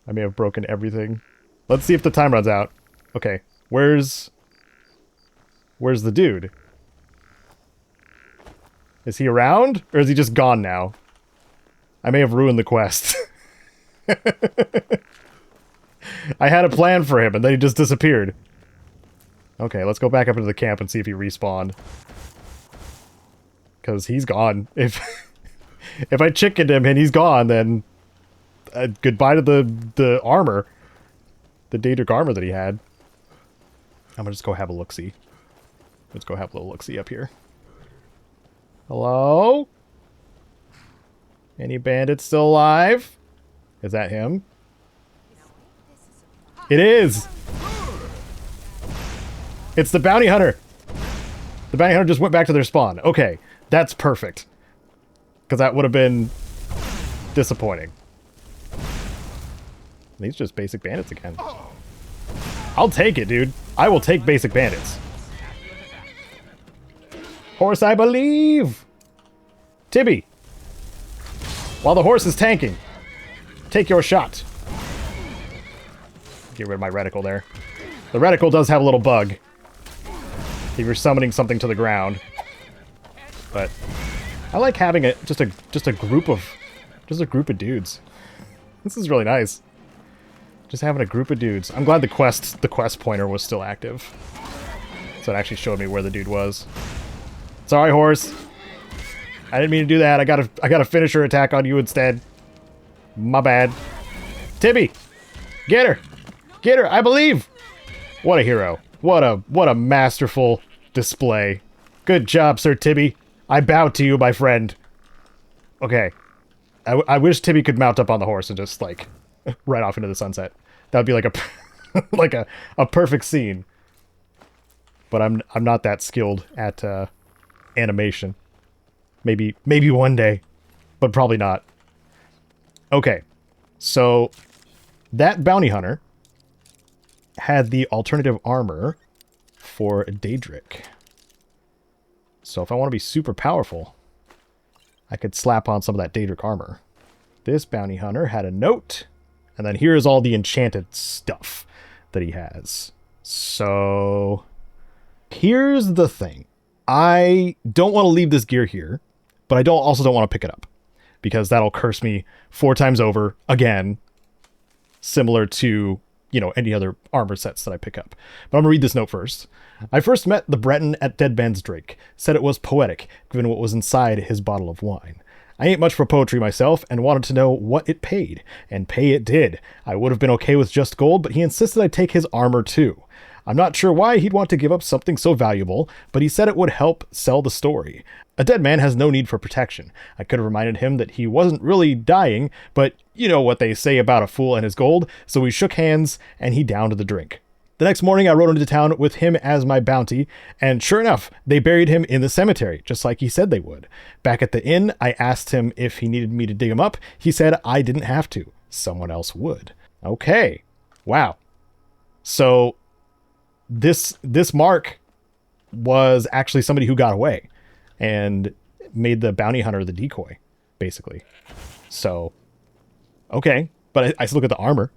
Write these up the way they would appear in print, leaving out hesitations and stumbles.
I may have broken everything. Let's see if the time runs out. Okay, where's the dude? Is he around? Or is he just gone now? I may have ruined the quest. I had a plan for him, and then he just disappeared. Okay, let's go back up into the camp and see if he respawned. Because he's gone. If I chickened him and he's gone, then goodbye to the armor. The Daedric armor that he had. I'm gonna just go have a look-see. Let's go have a little look-see up here. Hello? Any bandits still alive? Is that him? It is! It's the bounty hunter! The bounty hunter just went back to their spawn. Okay, that's perfect. Because that would have been disappointing. These are just basic bandits again. I'll take it, dude. I will take basic bandits. Horse, I believe! Tibby! While the horse is tanking, take your shot. Get rid of my reticle there. The reticle does have a little bug. If you're summoning something to the ground. But I like having just a group of dudes. This is really nice. Just having a group of dudes. I'm glad the quest pointer was still active. So it actually showed me where the dude was. Sorry, horse. I didn't mean to do that. I got a finisher attack on you instead. My bad. Tibby! Get her! Get her! I believe! What a hero. What a masterful display. Good job, Sir Tibby. I bow to you, my friend. Okay. I wish Tibby could mount up on the horse and just, like, right off into the sunset. That would be like a like a perfect scene. But I'm not that skilled at animation. Maybe one day, but probably not. Okay. So that bounty hunter had the alternative armor for Daedric. So if I want to be super powerful, I could slap on some of that Daedric armor. This bounty hunter had a note, and then here's all the enchanted stuff that he has. So here's the thing. I don't want to leave this gear here, but I also don't want to pick it up, because that'll curse me 4 times over again, similar to, you know, any other armor sets that I pick up. But I'm gonna read this note first. I first met the Breton at Dead Man's Drink. Said it was poetic, given what was inside his bottle of wine. I ain't much for poetry myself, and wanted to know what it paid. And pay it did. I would have been okay with just gold, but he insisted I take his armor too. I'm not sure why he'd want to give up something so valuable, but he said it would help sell the story. A dead man has no need for protection. I could have reminded him that he wasn't really dying, but you know what they say about a fool and his gold, so we shook hands and he downed the drink. The next morning I rode into town with him as my bounty, and sure enough, they buried him in the cemetery, just like he said they would. Back at the inn, I asked him if he needed me to dig him up. He said I didn't have to. Someone else would. Okay. Wow. So this Mark was actually somebody who got away and made the bounty hunter the decoy, basically. So, okay. But I still look at the armor.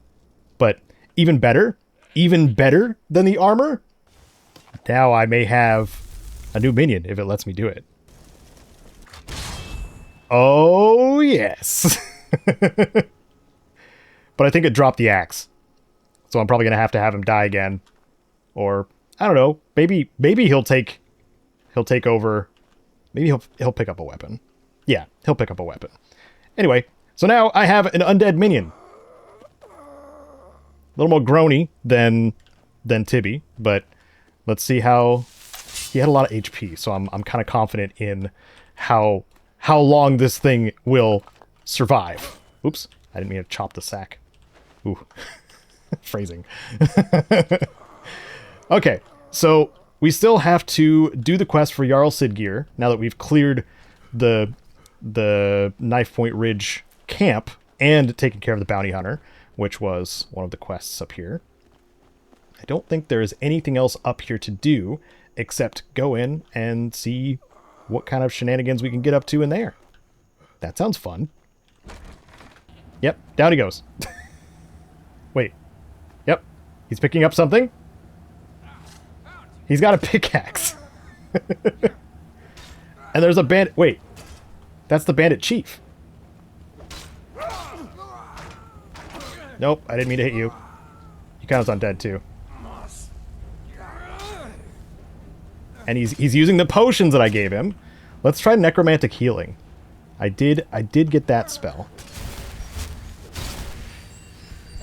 But even better than the armor, now I may have a new minion if it lets me do it. Oh, yes. But I think it dropped the axe. So I'm probably going to have him die again. Or, I don't know, maybe he'll take over. Maybe he'll pick up a weapon. Yeah, he'll pick up a weapon. Anyway, so now I have an undead minion. A little more groany than Tibby, but let's see how he had a lot of HP, so I'm kind of confident in how long this thing will survive. Oops, I didn't mean to chop the sack. Ooh, phrasing. Okay, so we still have to do the quest for Jarl Siggeir now that we've cleared the Knife Point Ridge camp and taken care of the bounty hunter, which was one of the quests up here. I don't think there is anything else up here to do except go in and see what kind of shenanigans we can get up to in there. That sounds fun. Yep, down he goes. Wait. Yep. He's picking up something. He's got a pickaxe. And there's a bandit. Wait. That's the bandit chief. Nope, I didn't mean to hit you. You kind of was undead too. And he's using the potions that I gave him. Let's try necromantic healing. I did get that spell.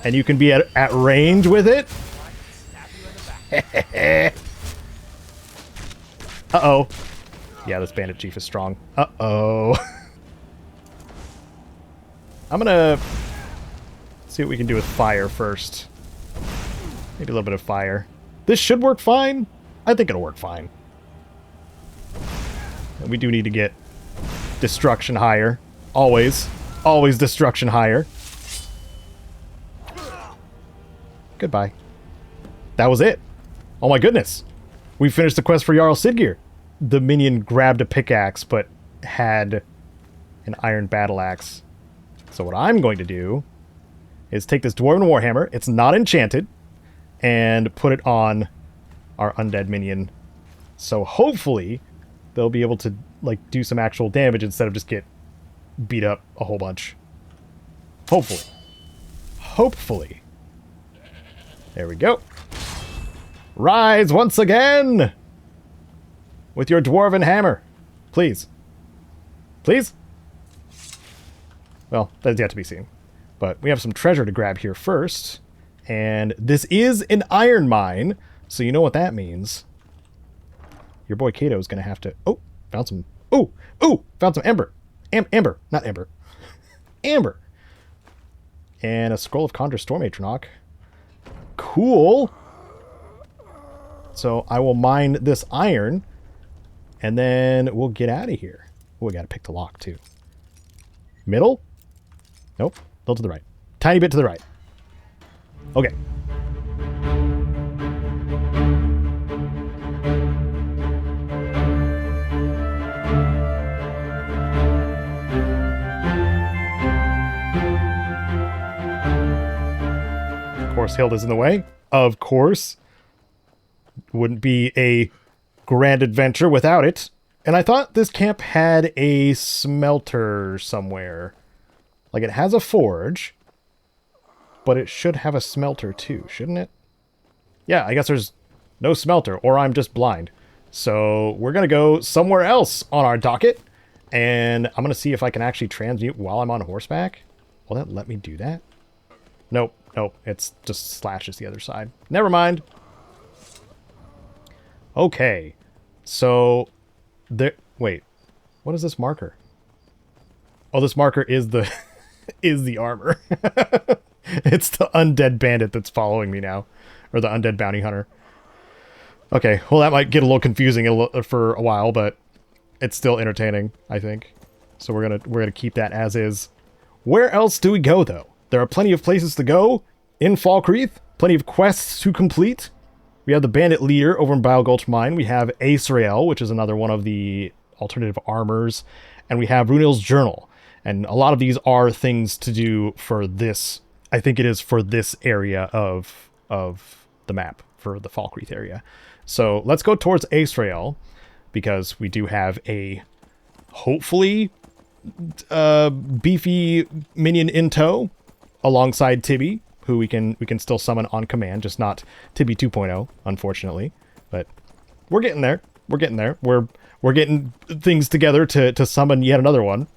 And you can be at range with it. Uh-oh. Yeah, this bandit chief is strong. Uh-oh. I'm gonna see what we can do with fire first. Maybe a little bit of fire. This should work fine. I think it'll work fine. And we do need to get destruction higher. Always. Always destruction higher. Goodbye. That was it. Oh my goodness. We finished the quest for Jarl Siggeir. The minion grabbed a pickaxe, but had an iron battle axe. So what I'm going to do is take this Dwarven Warhammer. It's not enchanted. And put it on our undead minion. So hopefully they'll be able to like do some actual damage instead of just get beat up a whole bunch. Hopefully. Hopefully. There we go. Rise once again with your Dwarven hammer. Please. Please? Well, that's yet to be seen. But we have some treasure to grab here first. And this is an iron mine, so you know what that means. Your boy Caedo is going to have to... Oh, found some... Oh, found some ember. Amber, not ember. Amber. And a scroll of Conjure Storm Atronach. Cool. So I will mine this iron, and then we'll get out of here. Oh, we got to pick the lock, too. Middle? Nope. A little to the right. Tiny bit to the right. Okay. Of course, Hilda's in the way. Of course. Wouldn't be a grand adventure without it. And I thought this camp had a smelter somewhere. Like, it has a forge. But it should have a smelter too, shouldn't it? Yeah, I guess there's no smelter, or I'm just blind. So we're going to go somewhere else on our docket, and I'm going to see if I can actually transmute while I'm on horseback. Will that let me do that? Nope, it's just slashes the other side. Never mind. Okay, so there... Wait, what is this marker? Oh, this marker is the is the armor. It's the undead bandit that's following me now. Or the undead bounty hunter. Okay, well that might get a little confusing for a while, but it's still entertaining, I think. So we're gonna keep that as is. Where else do we go, though? There are plenty of places to go in Falkreath. Plenty of quests to complete. We have the bandit leader over in Bile Gulch Mine. We have Aesrael, which is another one of the alternative armors. And we have Runil's Journal. And a lot of these are things to do for this... I think it is for this area of the map, for the Falkreath area. So let's go towards Aesrael, because we do have a, hopefully, beefy minion in tow, alongside Tibby, who we can still summon on command, just not Tibby 2.0, unfortunately. But we're getting there. We're getting there. We're getting things together to summon yet another one.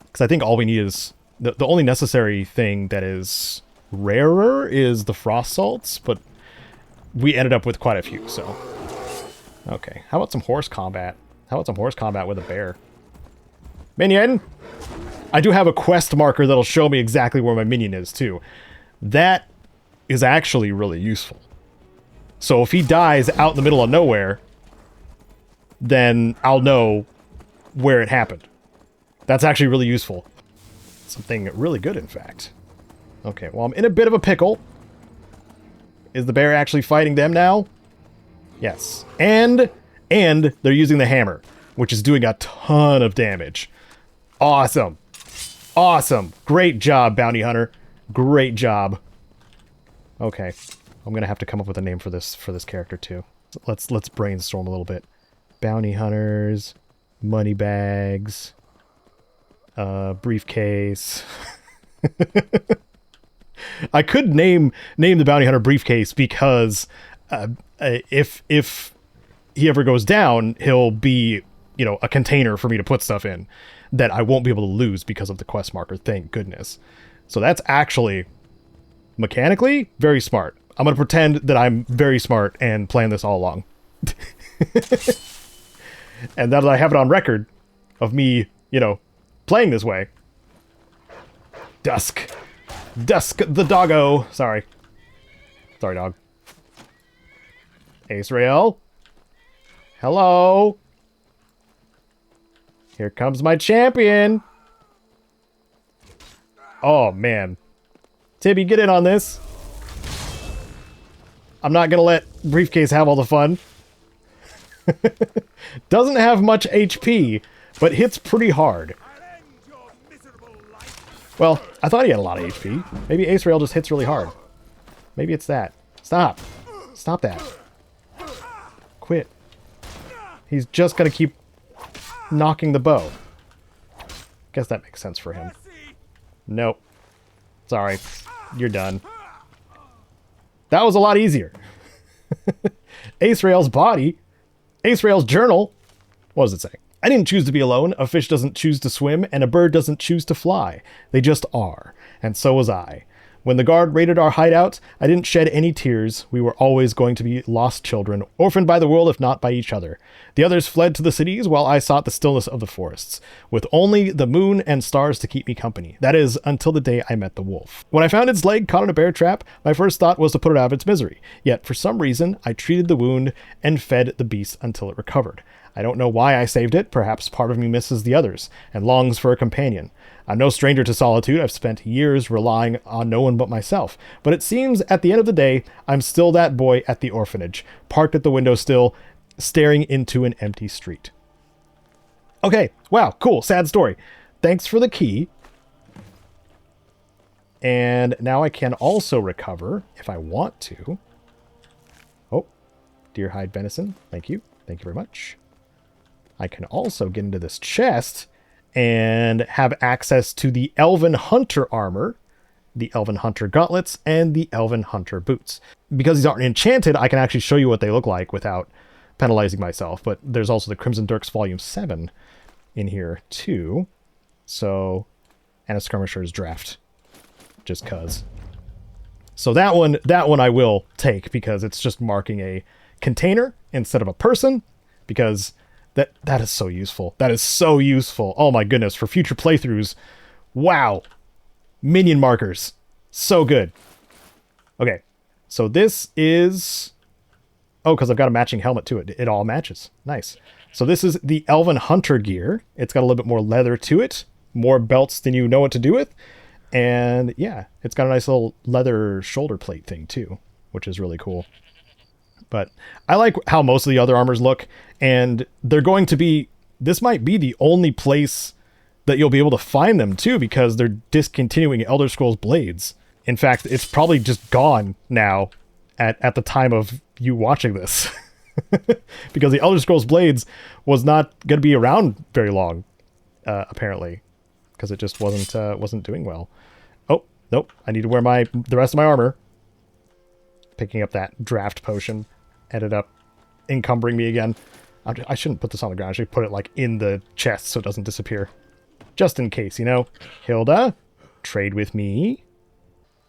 Because I think all we need is... The only necessary thing that is rarer is the frost salts, but we ended up with quite a few, so... Okay, how about some horse combat? How about some horse combat with a bear? Minion! I do have a quest marker that'll show me exactly where my minion is, too. That is actually really useful. So if he dies out in the middle of nowhere, then I'll know where it happened. That's actually really useful. Something really good, in fact. Okay, well, I'm in a bit of a pickle. Is the bear actually fighting them now? Yes. And they're using the hammer, which is doing a ton of damage. Awesome. Awesome. Great job, Bounty Hunter. Great job. Okay. I'm gonna have to come up with a name for this character too. Let's brainstorm a little bit. Bounty hunters, money bags, briefcase. I could name the bounty hunter briefcase because if he ever goes down, he'll be, you know, a container for me to put stuff in that I won't be able to lose because of the quest marker. Thank goodness. So that's actually mechanically very smart. I'm going to pretend that I'm very smart and plan this all along. And now that I have it on record of me, you know, playing this way. Dusk the doggo. Sorry, dog. Azrael. Hello. Here comes my champion. Oh, man. Tibby, get in on this. I'm not going to let Briefcase have all the fun. Doesn't have much HP, but hits pretty hard. Well, I thought he had a lot of HP. Maybe Azrael just hits really hard. Maybe it's that. Stop. Stop that. Quit. He's just going to keep knocking the bow. Guess that makes sense for him. Nope. Sorry. You're done. That was a lot easier. Azrael's body. Azrael's journal. What does it say? I didn't choose to be alone. A fish doesn't choose to swim, and a bird doesn't choose to fly. They just are. And so was I. When the guard raided our hideout, I didn't shed any tears. We were always going to be lost children, orphaned by the world if not by each other. The others fled to the cities while I sought the stillness of the forests, with only the moon and stars to keep me company. That is, until the day I met the wolf. When I found its leg caught in a bear trap, my first thought was to put it out of its misery. Yet, for some reason, I treated the wound and fed the beast until it recovered. I don't know why I saved it. Perhaps part of me misses the others and longs for a companion. I'm no stranger to solitude. I've spent years relying on no one but myself. But it seems at the end of the day, I'm still that boy at the orphanage, parked at the window still, staring into an empty street. Okay, wow, cool, sad story. Thanks for the key. And now I can also recover, if I want to. Oh, deer hide venison. Thank you. Thank you very much. I can also get into this chest and have access to the Elven Hunter armor, the Elven Hunter gauntlets, and the Elven Hunter boots. Because these aren't enchanted, I can actually show you what they look like without penalizing myself. But there's also the Crimson Dirks Volume 7 in here too. So, and a Skirmisher's Draft. Just cuz. So that one I will take because it's just marking a container instead of a person. Because that is so useful. That is so useful. Oh my goodness, for future playthroughs. Wow. Minion markers. So good. Okay. So this is... Oh, because I've got a matching helmet to it. It all matches. Nice. So this is the Elven Hunter gear. It's got a little bit more leather to it. More belts than you know what to do with. And yeah, it's got a nice little leather shoulder plate thing too, which is really cool. But I like how most of the other armors look, and they're going to be... This might be the only place that you'll be able to find them, too, because they're discontinuing Elder Scrolls Blades. In fact, it's probably just gone now at the time of you watching this. Because the Elder Scrolls Blades was not going to be around very long, apparently. Because it just wasn't doing well. Oh, nope. I need to wear the rest of my armor. Picking up that draft potion ended up encumbering me again. I shouldn't put this on the ground. I should put it like in the chest so it doesn't disappear. Just in case, you know. Hilda, trade with me.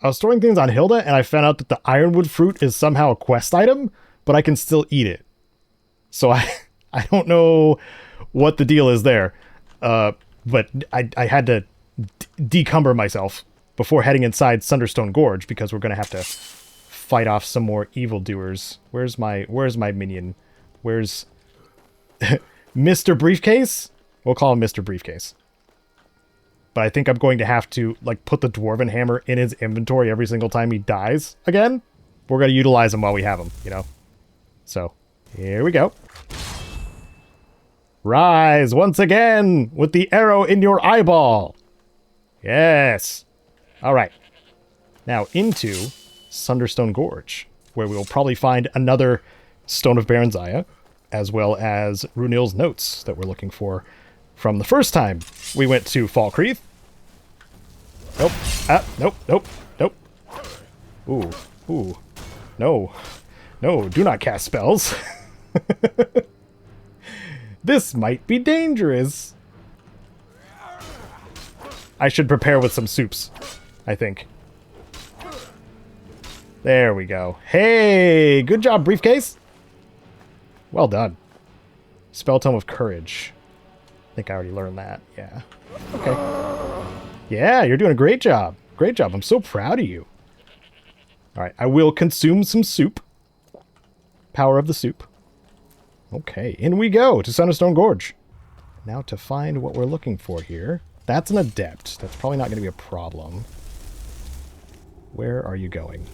I was storing things on Hilda and I found out that the ironwood fruit is somehow a quest item, but I can still eat it. So I don't know what the deal is there. But I had to decumber myself before heading inside Sunderstone Gorge because we're going to have to fight off some more evildoers. Where's my minion? Where's Mr. Briefcase? We'll call him Mr. Briefcase. But I think I'm going to have to like put the Dwarven Hammer in his inventory every single time he dies again. We're going to utilize him while we have him, you know? So, here we go. Rise once again with the arrow in your eyeball. Yes. All right. Now into Sunderstone Gorge, where we will probably find another Stone of Baranziah, as well as Runil's notes that we're looking for from the first time we went to Falkreath. Nope. Ah, nope, nope, nope. Ooh, ooh. No. No, do not cast spells. This might be dangerous. I should prepare with some soups, I think. There we go. Hey, good job, briefcase. Well done. Spell Tome of Courage. I think I already learned that. Yeah. Okay. Yeah, you're doing a great job. Great job. I'm so proud of you. All right, I will consume some soup. Power of the soup. Okay, in we go to Sunderstone Gorge. Now to find what we're looking for here. That's an adept. That's probably not going to be a problem. Where are you going?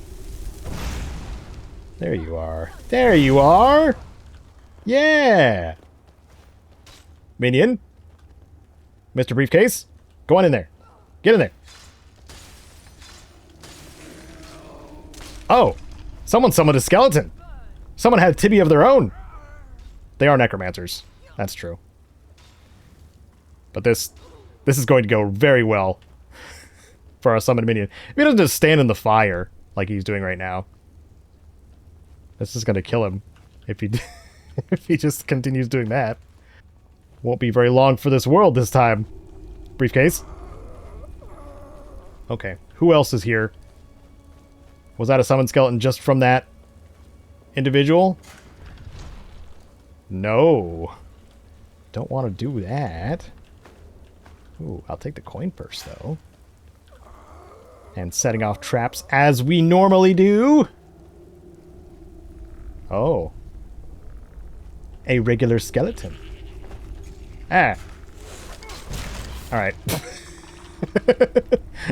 There you are. There you are! Yeah! Minion. Mr. Briefcase. Go on in there. Get in there. Oh! Someone summoned a skeleton! Someone had tibia of their own! They are necromancers. That's true. But this is going to go very well for our summoned minion. If he doesn't just stand in the fire like he's doing right now. This is going to kill him if he if he just continues doing that. Won't be very long for this world this time. Briefcase. Okay, who else is here? Was that a summoned skeleton just from that individual? No. Don't want to do that. Ooh, I'll take the coin purse, though. And setting off traps as we normally do. Oh. A regular skeleton. Ah. Alright.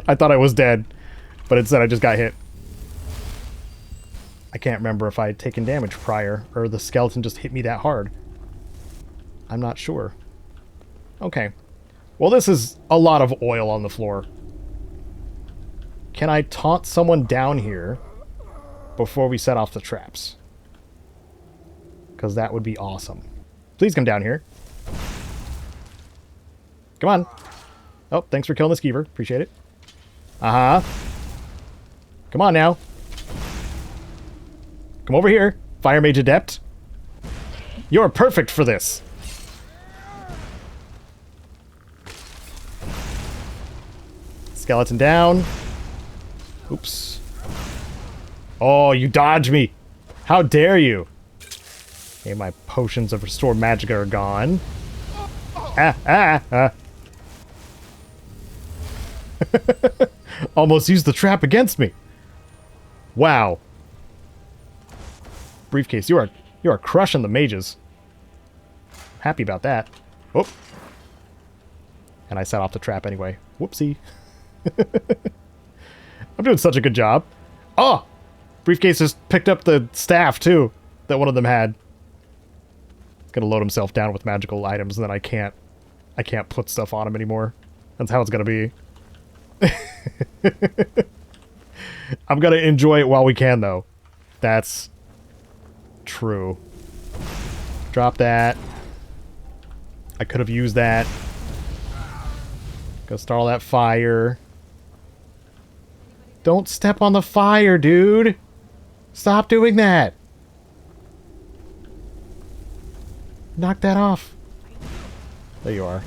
I thought I was dead, but instead I just got hit. I can't remember if I had taken damage prior, or the skeleton just hit me that hard. I'm not sure. Okay. Well, this is a lot of oil on the floor. Can I taunt someone down here before we set off the traps? Because that would be awesome. Please come down here. Come on. Oh, thanks for killing the skeever. Appreciate it. Uh-huh. Come on now. Come over here, Fire Mage Adept. You're perfect for this. Skeleton down. Oops. Oh, you dodged me. How dare you? Okay, my potions of Restore Magic are gone. Almost used the trap against me. Wow. Briefcase, you are crushing the mages. Happy about that. Oh. And I set off the trap anyway. Whoopsie. I'm doing such a good job. Oh! Briefcase just picked up the staff, too, that one of them had. He's gonna load himself down with magical items, and then I can't put stuff on him anymore. That's how it's gonna be. I'm gonna enjoy it while we can, though. That's true. Drop that. I could have used that. Go start all that fire. Don't step on the fire, dude. Stop doing that. Knock that off. There you are.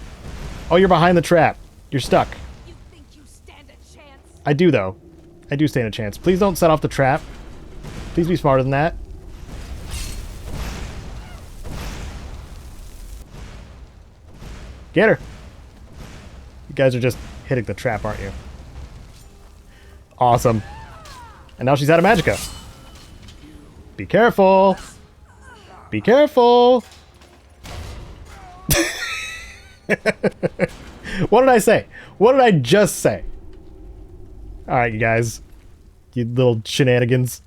Oh, you're behind the trap. You're stuck. You think you stand a chance? I do, though. I do stand a chance. Please don't set off the trap. Please be smarter than that. Get her. You guys are just hitting the trap, aren't you? Awesome. And now she's out of magicka. Be careful. Be careful. What did I say? What did I just say? Alright, you guys. You little shenanigans.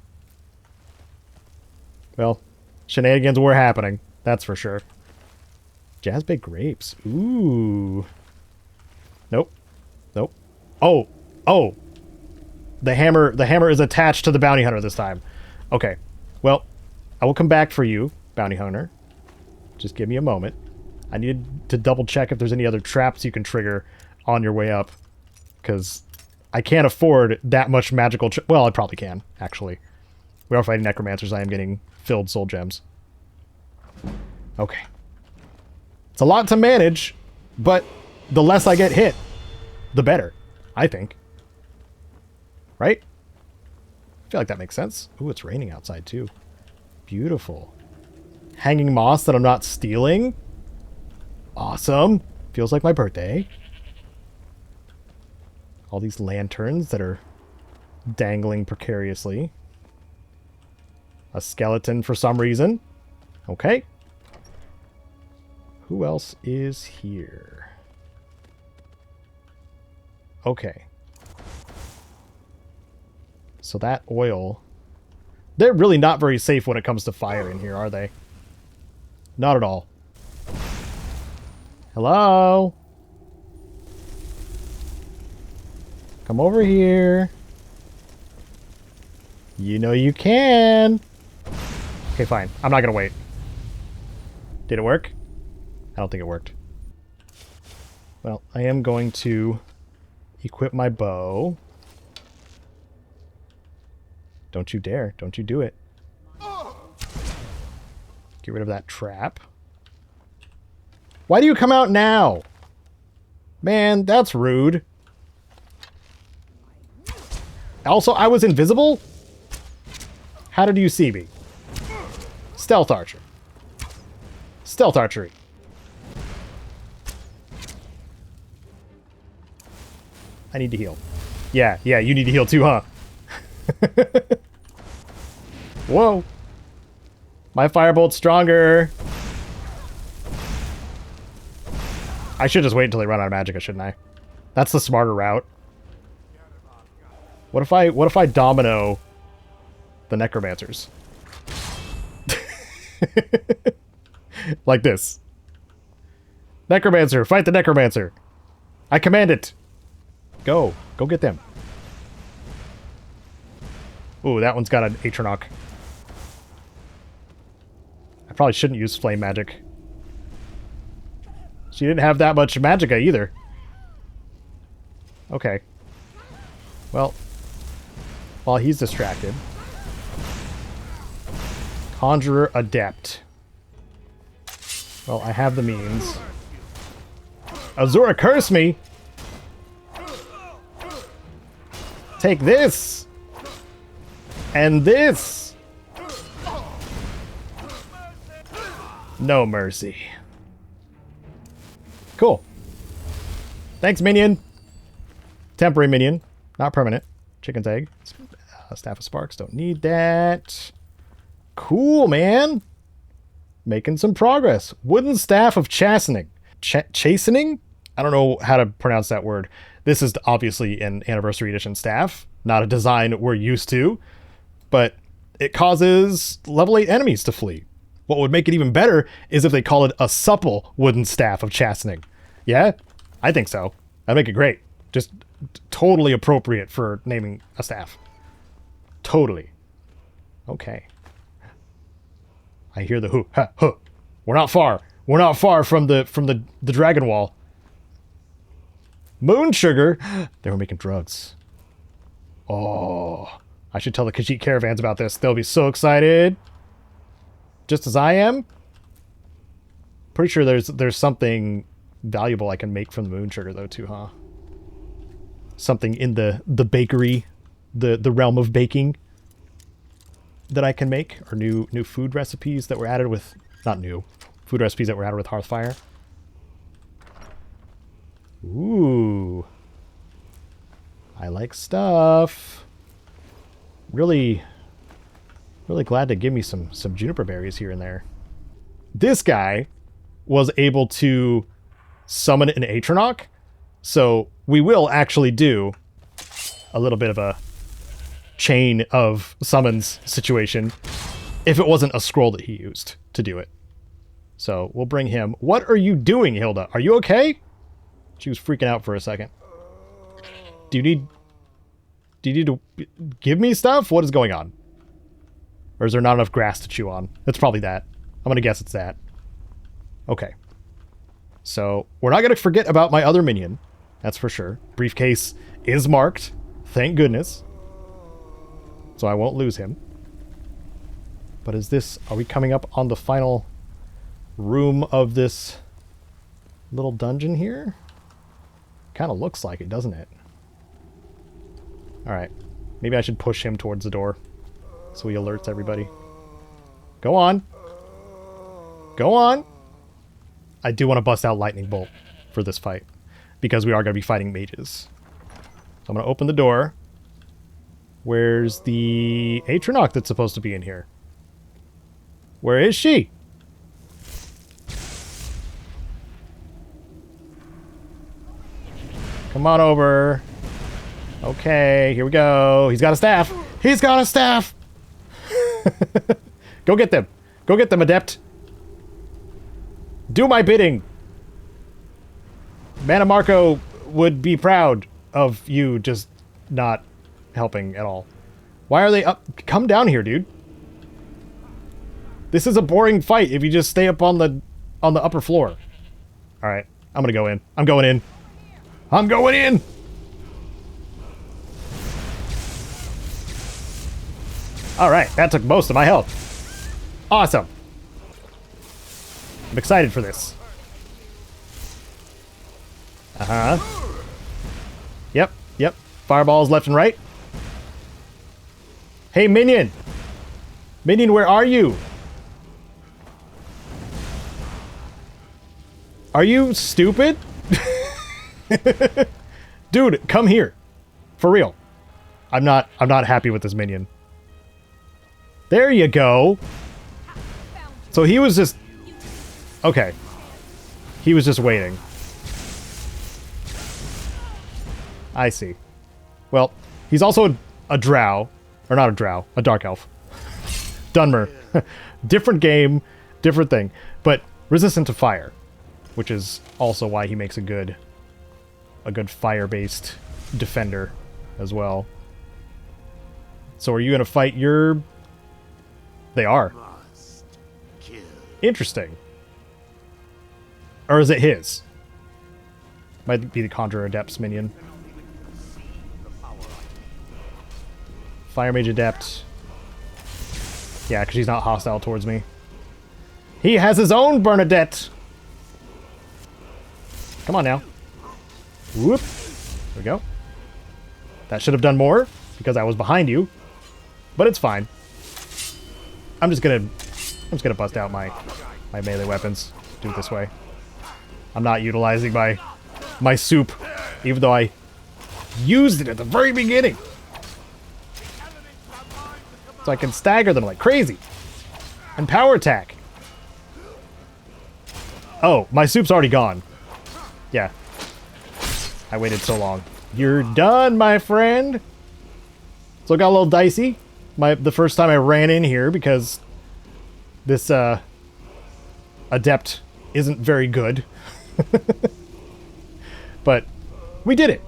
Well, shenanigans were happening. That's for sure. Jazzbait grapes. Ooh. Nope. Nope. Oh. Oh. The hammer is attached to the bounty hunter this time. Okay. Well, I will come back for you, bounty hunter. Just give me a moment. I need to double check if there's any other traps you can trigger on your way up. Because I can't afford that much magical... Well, I probably can, actually. We are fighting necromancers. I am getting filled soul gems. Okay. It's a lot to manage, but the less I get hit, the better, I think. Right? I feel like that makes sense. Ooh, it's raining outside, too. Beautiful. Hanging moss that I'm not stealing. Awesome. Feels like my birthday. All these lanterns that are dangling precariously. A skeleton for some reason. Okay. Who else is here? Okay. So that oil... They're really not very safe when it comes to fire in here, are they? Not at all. Hello? Come over here. You know you can. Okay, fine. I'm not gonna wait. Did it work? I don't think it worked. Well, I am going to equip my bow. Don't you dare. Don't you do it. Get rid of that trap. Why do you come out now? Man, that's rude. Also, I was invisible? How did you see me? Stealth archer. Stealth archery. I need to heal. Yeah, you need to heal too, huh? Whoa. My firebolt's stronger. I should just wait until they run out of magicka, shouldn't I? That's the smarter route. What if I domino the necromancers? Like this. Necromancer, fight the necromancer. I command it. Go get them. Ooh, that one's got an Atronach. I probably shouldn't use flame magic. She didn't have that much magicka either. Okay. Well, while he's distracted. Conjurer Adept. Well, I have the means. Azura, curse me! Take this! And this! No mercy. Cool. Thanks, minion. Temporary minion. Not permanent. Chicken's egg. Staff of Sparks. Don't need that. Cool, man. Making some progress. Wooden Staff of Chastening. Chastening? I don't know how to pronounce that word. This is obviously an Anniversary Edition staff. Not a design we're used to. But it causes level 8 enemies to flee. What would make it even better is if they call it a supple wooden staff of chastening. Yeah? I think so. That'd make it great. Just totally appropriate for naming a staff. Totally. Okay. I hear the hoo. Ha, huh. We're not far. We're not far from the dragon wall. Moon sugar? They were making drugs. Oh. I should tell the Khajiit caravans about this. They'll be so excited. Just as I am. Pretty sure there's something valuable I can make from the moon sugar though too, huh? Something in the bakery, the realm of baking that I can make, or new food recipes that were added with, not new, food recipes that were added with Hearthfire. Ooh. I like stuff. Really glad to give me some juniper berries here and there. This guy was able to summon an Atronach, so we will actually do a little bit of a chain of summons situation if it wasn't a scroll that he used to do it. So we'll bring him. What are you doing, Hilda? Are you okay? She was freaking out for a second. Do you need... Do you need to give me stuff? What is going on? Or is there not enough grass to chew on? It's probably that. I'm gonna guess it's that. Okay. So, we're not gonna forget about my other minion. That's for sure. Briefcase is marked. Thank goodness. So I won't lose him. But is this... Are we coming up on the final room of this little dungeon here? Kind of looks like it, doesn't it? Alright. Maybe I should push him towards the door so he alerts everybody. Go on. Go on. I do want to bust out Lightning Bolt for this fight because we are going to be fighting mages. So I'm going to open the door. Where's the Atronach that's supposed to be in here? Where is she? Come on over. Okay, here we go. He's got a staff. He's got a staff! Go get them. Go get them, Adept. Do my bidding. Manamarco would be proud of you just not helping at all. Why are they up? Come down here, dude. This is a boring fight if you just stay up on the upper floor. All right, I'm gonna go in. I'm going in. I'm going in. All right, that took most of my health. Awesome. I'm excited for this. Uh-huh. Yep, yep. Fireballs left and right. Hey, minion! Minion, where are you? Are you stupid? Dude, come here. For real. I'm not happy with this minion. There you go. So he was just... Okay. He was just waiting. I see. Well, he's also a drow. Or not a drow. A dark elf. Dunmer. Different game. Different thing. But resistant to fire. Which is also why he makes a good fire-based defender as well. So are you going to fight your... They are. Interesting. Or is it his? Might be the Conjurer Adept's minion. Fire Mage Adept. Yeah, because he's not hostile towards me. He has his own Burnadette! Come on now. Whoop. There we go. That should have done more, because I was behind you. But it's fine. I'm just gonna bust out my melee weapons. Do it this way. I'm not utilizing my soup, even though I used it at the very beginning. So I can stagger them like crazy. And power attack. Oh, my soup's already gone. Yeah. I waited so long. You're done, my friend. So it got a little dicey. The first time I ran in here because this adept isn't very good. But we did it.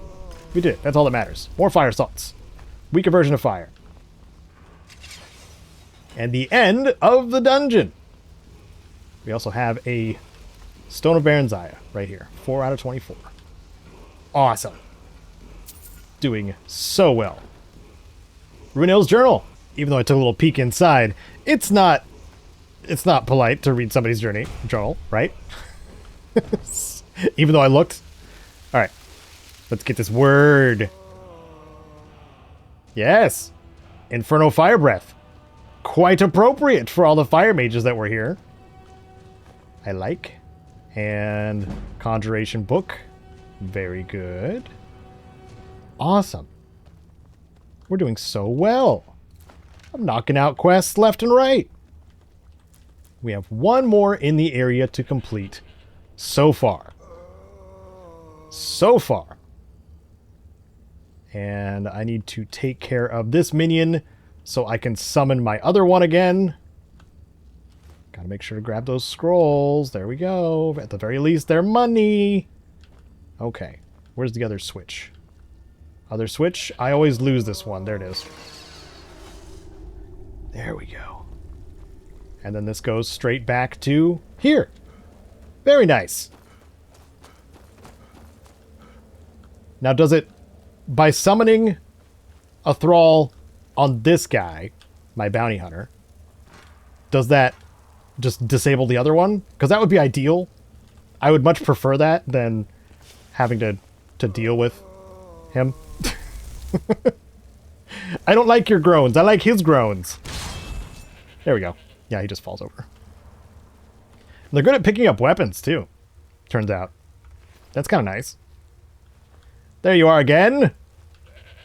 We did it. That's all that matters. More fire salts. Weaker version of fire. And the end of the dungeon. We also have a Stone of Baranzaya right here. 4 out of 24. Awesome. Doing so well. Runel's journal. Even though I took a little peek inside, it's not polite to read somebody's journal, right? Even though I looked. All right. Let's get this word. Yes. Inferno Fire Breath. Quite appropriate for all the fire mages that were here. I like. And Conjuration Book. Very good. Awesome. We're doing so well. I'm knocking out quests left and right. We have one more in the area to complete. So far. So far. And I need to take care of this minion so I can summon my other one again. Gotta make sure to grab those scrolls. There we go. At the very least, they're money. Okay. Where's the other switch? Other switch. I always lose this one. There it is. There we go. And then this goes straight back to here. Very nice. Now does it, by summoning a thrall on this guy, my bounty hunter, does that just disable the other one? Because that would be ideal. I would much prefer that than having to deal with him. I don't like your groans. I like his groans. There we go. Yeah, he just falls over. They're good at picking up weapons, too. Turns out. That's kind of nice. There you are again.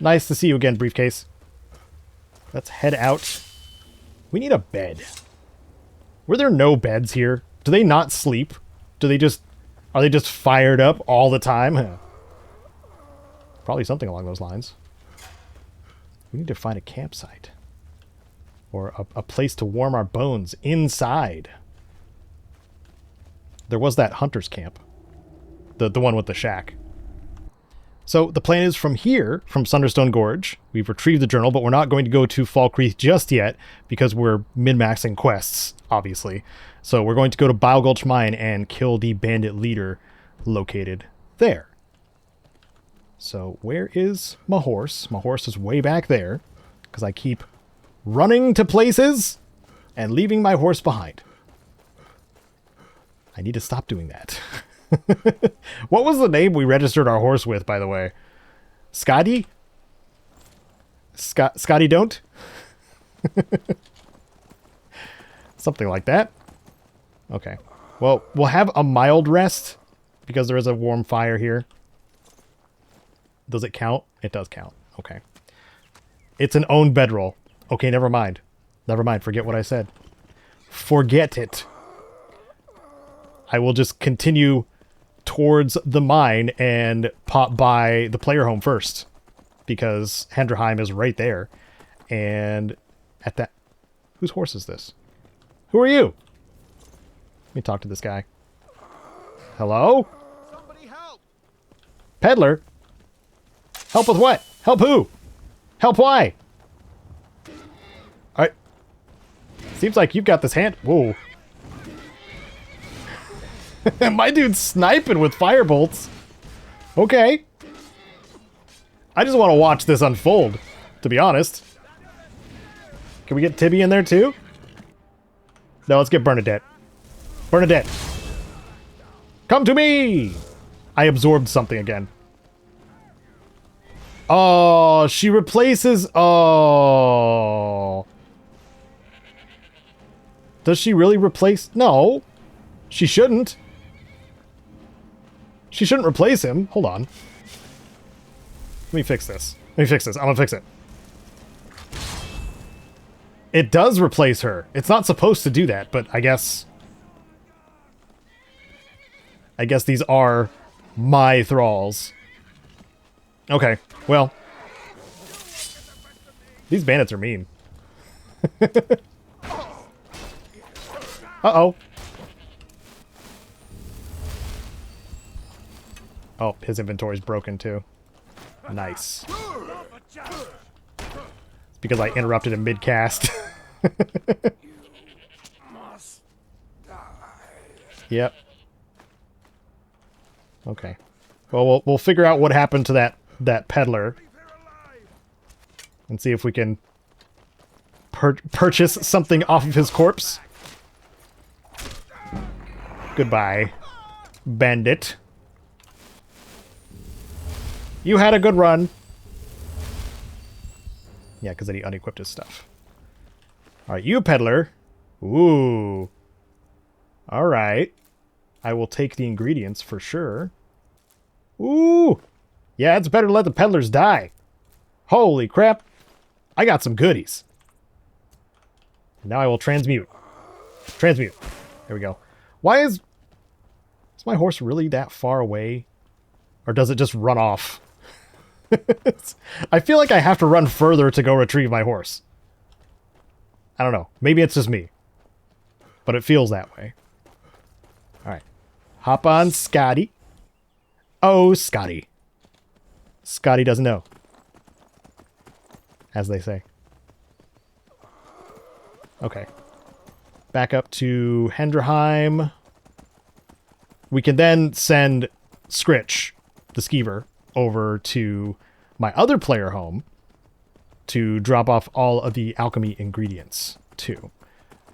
Nice to see you again, briefcase. Let's head out. We need a bed. Were there no beds here? Do they not sleep? Do they just... Are they just fired up all the time? Probably something along those lines. We need to find a campsite. Or a place to warm our bones inside. There was that hunter's camp. The one with the shack. So the plan is from here, from Sunderstone Gorge, we've retrieved the journal, but we're not going to go to Fall Creek just yet because we're min-maxing quests, obviously. So we're going to go to Bile Gulch Mine and kill the bandit leader located there. So where is my horse? My horse is way back there because I keep running to places and leaving my horse behind. I need to stop doing that. What was the name we registered our horse with, by the way? Scotty? Scotty don't? Something like that. Okay. Well, we'll have a mild rest because there is a warm fire here. Does it count? It does count. Okay. It's an own bedroll. Okay, never mind. Never mind. Forget what I said. Forget it. I will just continue towards the mine and pop by the player home first because Hendrheim is right there. And at that... Whose horse is this? Who are you? Let me talk to this guy. Hello? Somebody help! Peddler? Help with what? Help who? Help why? Alright. Seems like you've got this hand... Whoa. My dude's sniping with firebolts. Okay. I just want to watch this unfold, to be honest. Can we get Tibby in there too? No, let's get Burnadette. Burnadette. Come to me! I absorbed something again. Oh, she replaces... Oh. Does she really replace... No. She shouldn't. She shouldn't replace him. Hold on. Let me fix this. Let me fix this. I'm gonna fix it. It does replace her. It's not supposed to do that, but I guess these are my thralls. Okay, well. These bandits are mean. Uh-oh. Oh, his inventory's broken too. Nice. It's because I interrupted him mid-cast. Yep. Okay. Well, we'll figure out what happened to that peddler. And see if we can purchase something off of his corpse. Goodbye, bandit. You had a good run. Yeah, because then he unequipped his stuff. Alright, you peddler. Ooh. Alright. I will take the ingredients for sure. Ooh. Yeah, it's better to let the peddlers die. Holy crap. I got some goodies. Now I will transmute. Transmute. There we go. Why is my horse really that far away? Or does it just run off? I feel like I have to run further to go retrieve my horse. I don't know. Maybe it's just me. But it feels that way. Alright. Hop on, Scotty. Oh, Scotty. Scotty doesn't know. as they say. Okay. Back up to Hendrheim. We can then send Scritch, the skeever, over to my other player home to drop off all of the alchemy ingredients, too,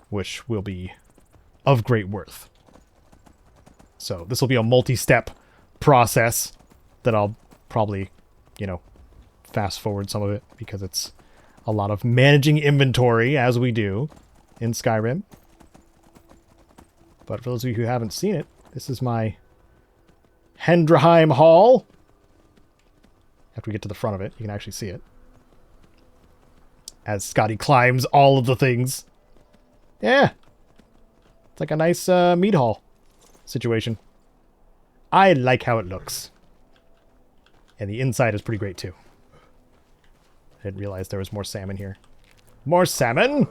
which will be of great worth. So this will be a multi-step process that I'll probably, you know, fast forward some of it because it's a lot of managing inventory, as we do in Skyrim. But for those of you who haven't seen it, this is my Hendrheim Hall. After we get to the front of it, you can actually see it. As Scotty climbs all of the things. Yeah. It's like a nice meat hall situation. I like how it looks. And the inside is pretty great, too. I didn't realize there was more salmon here. More salmon?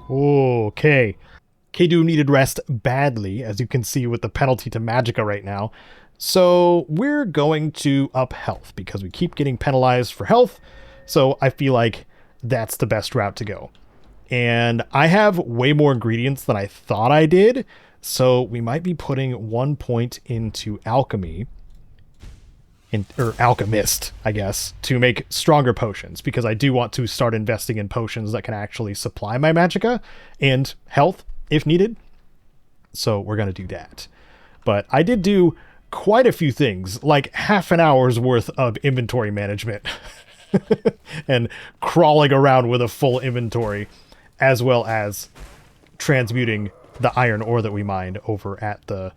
Okay. Caedo needed rest badly, as you can see with the penalty to Magicka right now. So we're going to up health, because we keep getting penalized for health. So I feel like that's the best route to go. And I have way more ingredients than I thought I did. So we might be putting 1 point into alchemy. Or alchemist, I guess, to make stronger potions, because I do want to start investing in potions that can actually supply my magicka and health if needed. So we're going to do that. But I did do quite a few things, like half an hour's worth of inventory management and crawling around with a full inventory, as well as transmuting the iron ore that we mined over at the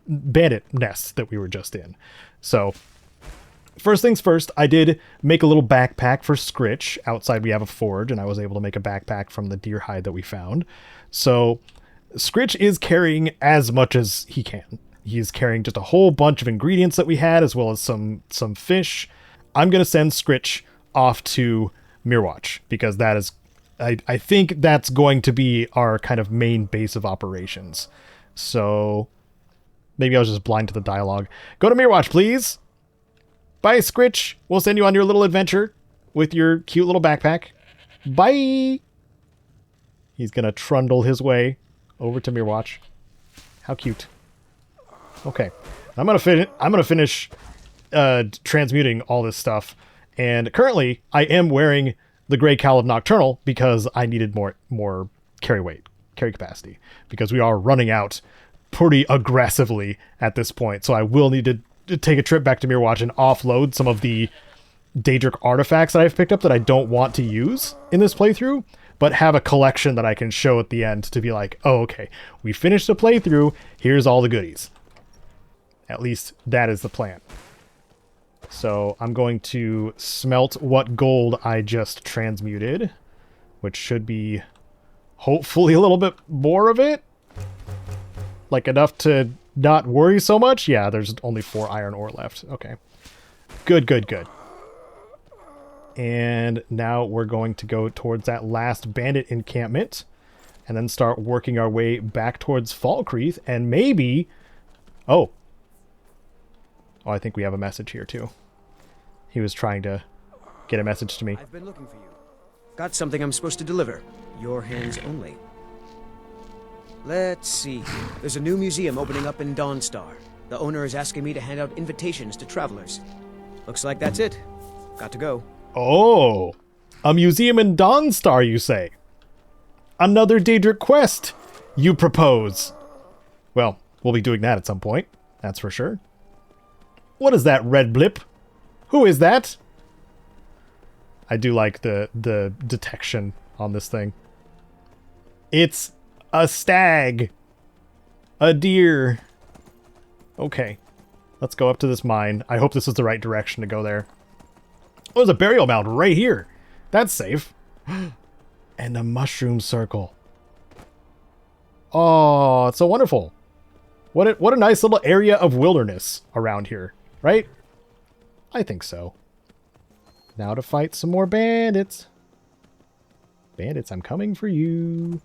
bandit nest that we were just in. So first things first, I did make a little backpack for Scritch. Outside we have a forge, and I was able to make a backpack from the deer hide that we found. So Scritch is carrying as much as he can. He's carrying just a whole bunch of ingredients that we had, as well as some fish. I'm going to send Scritch off to Mirwatch, because that is, I think that's going to be our kind of main base of operations. So maybe I was just blind to the dialogue. Go to Mirwatch, please. Bye, Scritch. We'll send you on your little adventure with your cute little backpack. Bye. He's going to trundle his way over to Mirwatch. How cute. Okay. I'm going to finish transmuting all this stuff. And currently, I am wearing the Grey Cowl of Nocturnal because I needed more carry capacity. Because we are running out pretty aggressively at this point. So I will need to take a trip back to Mirwatch and offload some of the Daedric artifacts that I've picked up that I don't want to use in this playthrough, but have a collection that I can show at the end to be like, oh, okay, we finished the playthrough, here's all the goodies. At least that is the plan. So I'm going to smelt what gold I just transmuted, which should be hopefully a little bit more of it. Like enough to not worry so much. Yeah, there's only 4 iron ore left. Okay. Good. And now we're going to go towards that last bandit encampment and then start working our way back towards Falkreath, and maybe... Oh, I think we have a message here too. He was trying to get a message to me. I've been looking for you. Got something I'm supposed to deliver. Your hands only. Let's see. There's a new museum opening up in Dawnstar. The owner is asking me to hand out invitations to travelers. Looks like that's it. Got to go. Oh, a museum in Dawnstar, you say? Another Daedric quest, you propose? Well, we'll be doing that at some point, that's for sure. What is that red blip? Who is that? I do like the detection on this thing. It's a stag. A deer. Okay. Let's go up to this mine. I hope this is the right direction to go there. Oh, there's a burial mound right here. That's safe. And a mushroom circle. Oh, it's so wonderful. What a nice little area of wilderness around here, right? I think so. Now to fight some more bandits. Bandits, I'm coming for you.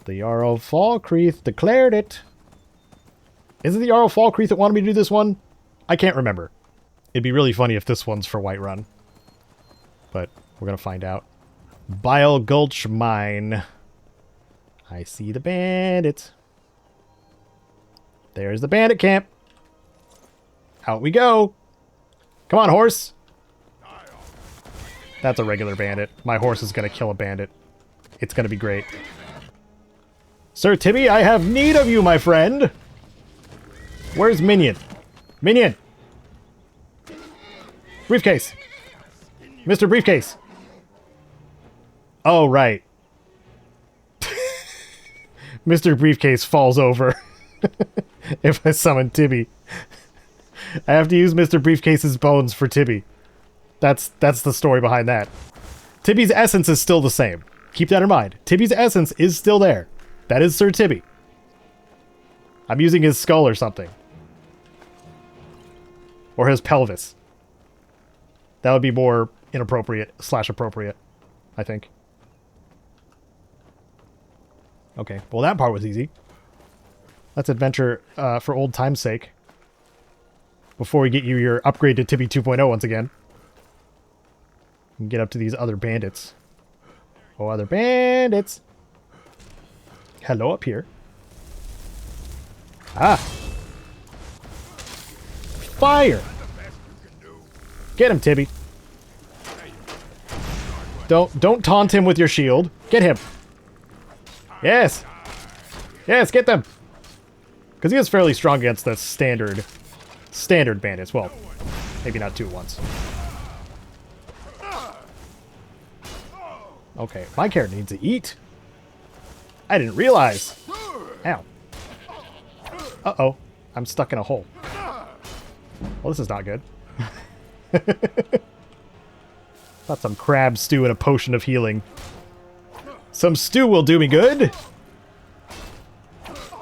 The Jarl Falkreath declared it. Is it the Jarl Falkreath that wanted me to do this one? I can't remember. It'd be really funny if this one's for Whiterun. But we're going to find out. Bile Gulch Mine. I see the bandits. There's the bandit camp. Out we go. Come on, horse. That's a regular bandit. My horse is going to kill a bandit. It's going to be great. Sir Tibby, I have need of you, my friend. Where's Minion? Minion! Briefcase! Mr. Briefcase! Oh, right. Mr. Briefcase falls over if I summon Tibby. I have to use Mr. Briefcase's bones for Tibby. That's the story behind that. Tibby's essence is still the same. Keep that in mind. Tibby's essence is still there. That is Sir Tibby. I'm using his skull or something. Or his pelvis. That would be more inappropriate / appropriate, I think. Okay, well that part was easy. Let's adventure for old time's sake. Before we get you your upgrade to Tibby 2.0 once again. And get up to these other bandits. Oh, other bandits! Hello up here. Ah! Fire! Get him, Tibby. Don't taunt him with your shield. Get him. Yes! Yes, get them! Because he is fairly strong against the standard bandits. Well, maybe not 2 at once. Okay, my character needs to eat. I didn't realize. Ow. Uh-oh. I'm stuck in a hole. Well, this is not good. Thought some crab stew and a potion of healing. Some stew will do me good.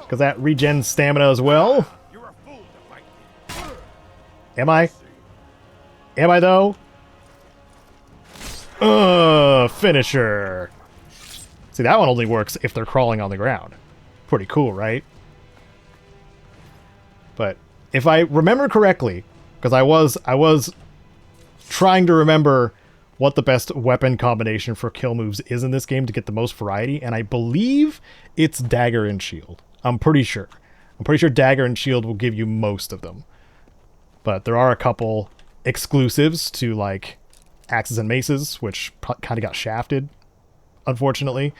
Because that regens stamina as well. Am I? Am I, though? Finisher. See, that one only works if they're crawling on the ground. Pretty cool, right? But if I remember correctly, because I was trying to remember what the best weapon combination for kill moves is in this game to get the most variety, and I believe it's dagger and shield. I'm pretty sure. I'm pretty sure dagger and shield will give you most of them. But there are a couple exclusives to, like, axes and maces, which kind of got shafted, unfortunately.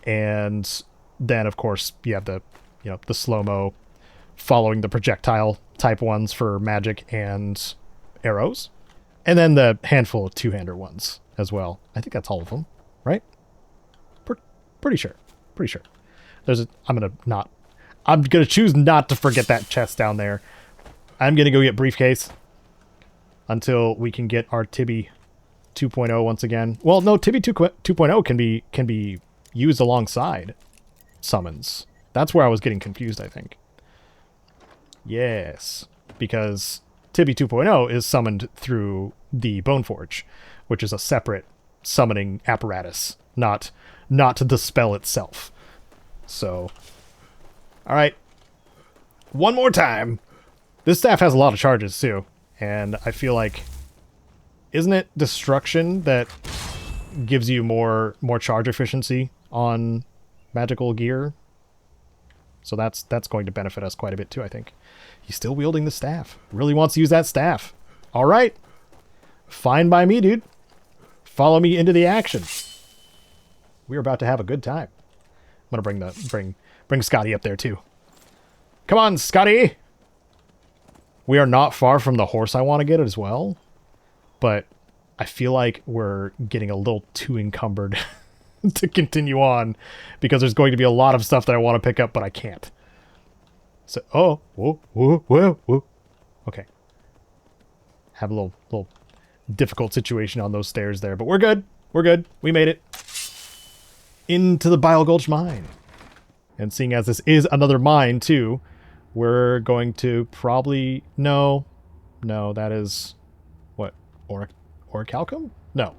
And then, of course, you have the, the slow-mo following the projectile type ones for magic and arrows. And then the handful of two-hander ones as well. I think that's all of them, right? Pretty sure. Pretty sure. I'm gonna choose not to forget that chest down there. I'm gonna go get briefcase until we can get our Tibby 2.0 once again. Well, no, Tibby 2.0 can be used alongside summons. That's where I was getting confused, I think. Yes, because Tibby 2.0 is summoned through the Boneforge, which is a separate summoning apparatus, not the spell itself. So, all right, one more time. This staff has a lot of charges too, and I feel like, isn't it destruction that gives you more charge efficiency on magical gear? So that's going to benefit us quite a bit too, I think. He's still wielding the staff. Really wants to use that staff. All right. Fine by me, dude. Follow me into the action. We're about to have a good time. I'm going to bring Scotty up there too. Come on, Scotty. We are not far from the horse I want to get as well. But I feel like we're getting a little too encumbered to continue on, because there's going to be a lot of stuff that I want to pick up, but I can't. So, whoa. Okay. Have a little difficult situation on those stairs there, but we're good. We're good. We made it into the Bile Gulch mine. And seeing as this is another mine too, we're going to probably... No, that is... What? Orichalcum? No.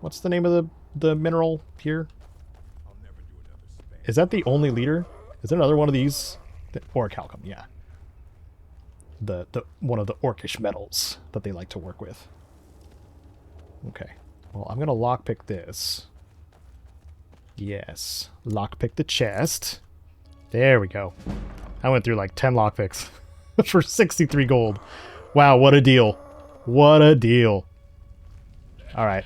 What's the name of the mineral here? Is that the only leader? Is there another one of these? Orichalcum, yeah. the one of the orcish metals that they like to work with. Okay. Well, I'm gonna lockpick this. Yes. Lockpick the chest. There we go. I went through like 10 lockpicks for 63 gold. Wow, what a deal. What a deal. Alright.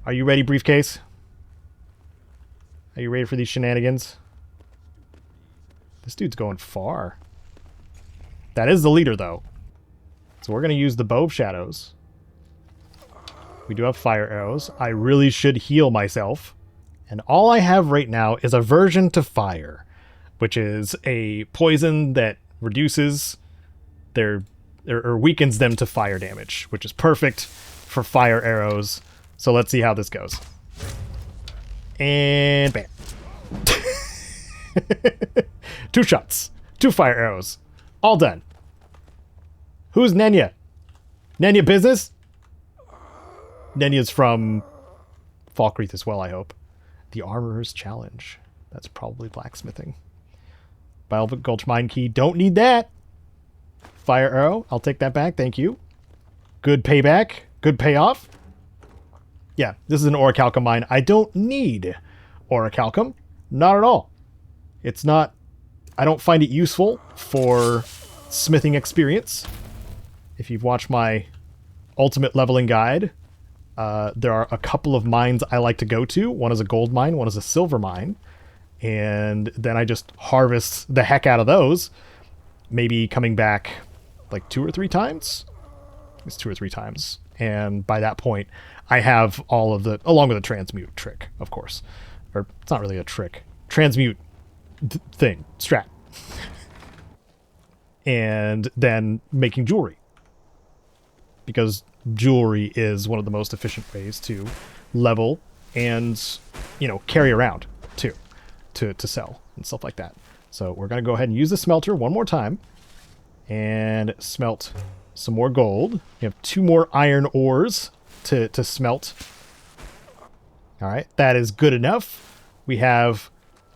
Are you ready, briefcase? Are you ready for these shenanigans? This dude's going far. That is the leader, though. So we're going to use the bow of shadows. We do have fire arrows. I really should heal myself. And all I have right now is aversion to fire, which is a poison that reduces their or weakens them to fire damage, which is perfect for fire arrows. So let's see how this goes. And bam. 2 shots. 2 fire arrows. All done. Who's Nenya? Nenya business? Nenya's from Falkreath as well, I hope. The Armorer's Challenge. That's probably blacksmithing. Velvet Gulch Mine Key. Don't need that. Fire arrow. I'll take that back. Thank you. Good payback. Good payoff. Yeah, this is an orichalcum mine. I don't need orichalcum. Not at all. It's not... I don't find it useful for smithing experience. If you've watched my ultimate leveling guide, there are a couple of mines I like to go to. One is a gold mine, one is a silver mine. And then I just harvest the heck out of those. Maybe coming back like 2 or 3 times. It's 2 or 3 times. And by that point, I have all of the, along with a transmute trick, of course. Or it's not really a trick. Transmute thing, strat. And then making jewelry. Because jewelry is one of the most efficient ways to level and, you know, carry around too, to sell and stuff like that. So we're going to go ahead and use the smelter one more time and smelt some more gold. We have 2 more iron ores to smelt. All right, that is good enough. We have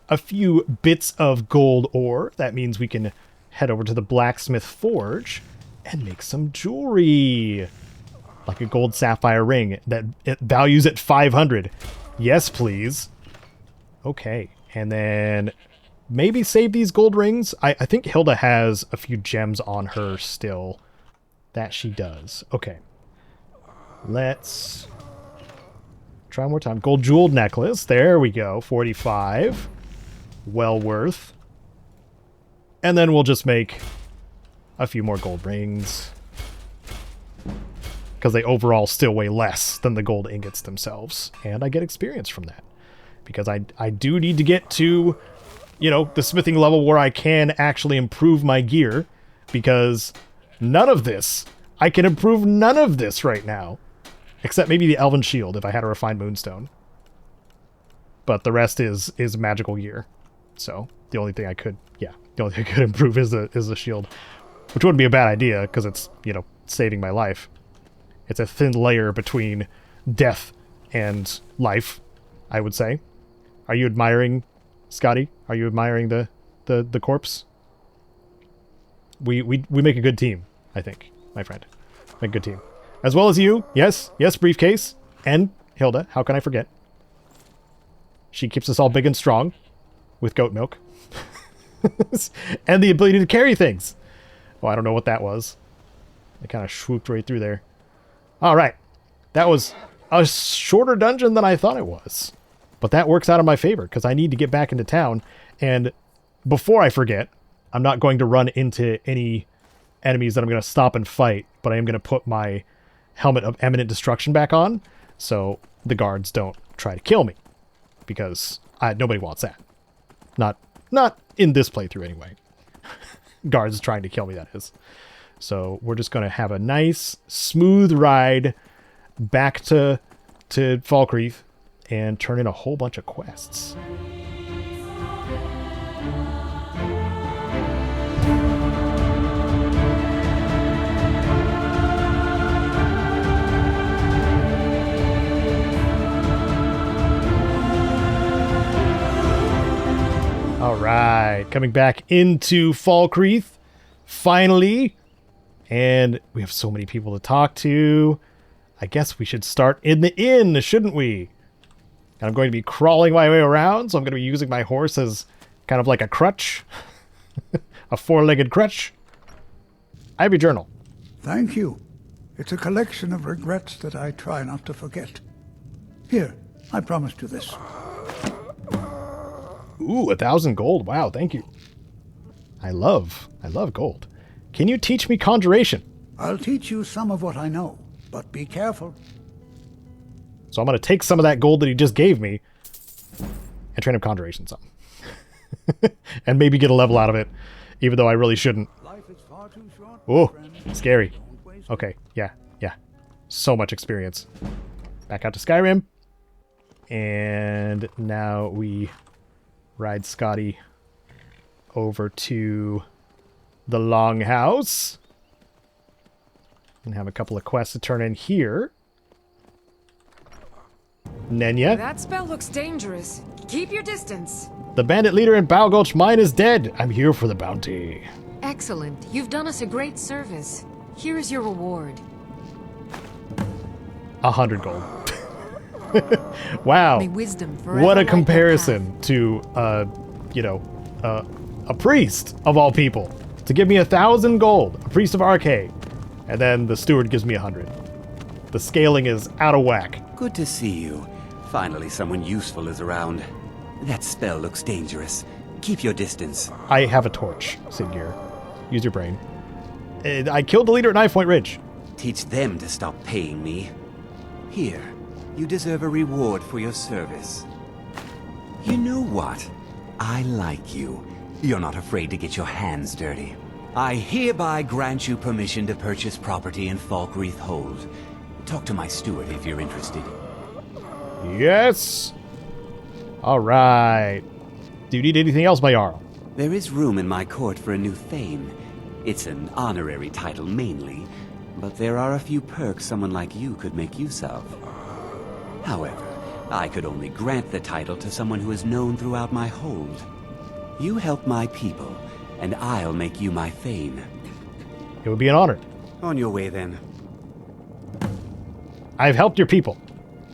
a few bits of gold ore. That means we can head over to the blacksmith forge and make some jewelry. Like a gold sapphire ring that it values at 500. Yes, please. Okay, and then maybe save these gold rings. I think Hilda has a few gems on her still. That she does. Okay. Let's try one more time. Gold jeweled necklace. There we go. 45. Well worth. And then we'll just make a few more gold rings. Because they overall still weigh less than the gold ingots themselves. And I get experience from that. Because I do need to get to, you know, the smithing level where I can actually improve my gear. Because none of this, I can improve none of this right now. Except maybe the Elven Shield if I had a refined Moonstone. But the rest is magical gear. So the only thing I could, the only thing I could improve is the shield. Which wouldn't be a bad idea because it's, you know, saving my life. It's a thin layer between death and life, I would say. Are you admiring, Scotty? Are you admiring the corpse? We make a good team, I think, my friend. Make a good team. As well as you. Yes, briefcase. And Hilda, how can I forget? She keeps us all big and strong with goat milk. And the ability to carry things. Oh, I don't know what that was. I kind of swooped right through there. All right. That was a shorter dungeon than I thought it was. But that works out in my favor because I need to get back into town. And before I forget, I'm not going to run into any enemies that I'm going to stop and fight, but I am going to put my helmet of eminent destruction back on so the guards don't try to kill me. Because nobody wants that. Not in this playthrough anyway. Guards trying to kill me, that is. So we're just going to have a nice, smooth ride back to Falkreath and turn in a whole bunch of quests. All right, coming back into Falkreath. Finally. And we have so many people to talk to. I guess we should start in the inn, shouldn't we? And I'm going to be crawling my way around, so I'm going to be using my horse as kind of like a crutch. A four-legged crutch. I have your journal. Thank you. It's a collection of regrets that I try not to forget. Here, I promised you this. Ooh, 1,000 gold. Wow, thank you. I love gold. Can you teach me conjuration? I'll teach you some of what I know, but be careful. So I'm going to take some of that gold that he just gave me and train him conjuration some. And maybe get a level out of it, even though I really shouldn't. Life is far too short, Oh, friend. scary. Don't waste Okay, yeah. So much experience. Back out to Skyrim. And now we ride Scotty over to the Longhouse. And have a couple of quests to turn in here. Nenya. That spell looks dangerous. Keep your distance. The bandit leader in Bow Gulch Mine is dead. I'm here for the bounty. Excellent. You've done us a great service. Here is your reward. 100 gold. Wow. May wisdom forever What a light your comparison to, a priest of all people. To give me 1,000 gold, a priest of Arcade, and then the steward gives me 100. The scaling is out of whack. Good to see you. Finally, someone useful is around. That spell looks dangerous. Keep your distance. I have a torch, Sidgear. Use your brain. I killed the leader at Knife Point Ridge. Teach them to stop paying me. Here, you deserve a reward for your service. You know what? I like you. You're not afraid to get your hands dirty. I hereby grant you permission to purchase property in Falkreath Hold. Talk to my steward if you're interested. Yes. All right. Do you need anything else, my Jarl? There is room in my court for a new Thane. It's an honorary title mainly, but there are a few perks someone like you could make use of. However, I could only grant the title to someone who is known throughout my hold. You help my people, and I'll make you my Thane. It would be an honor. On your way then. I've helped your people.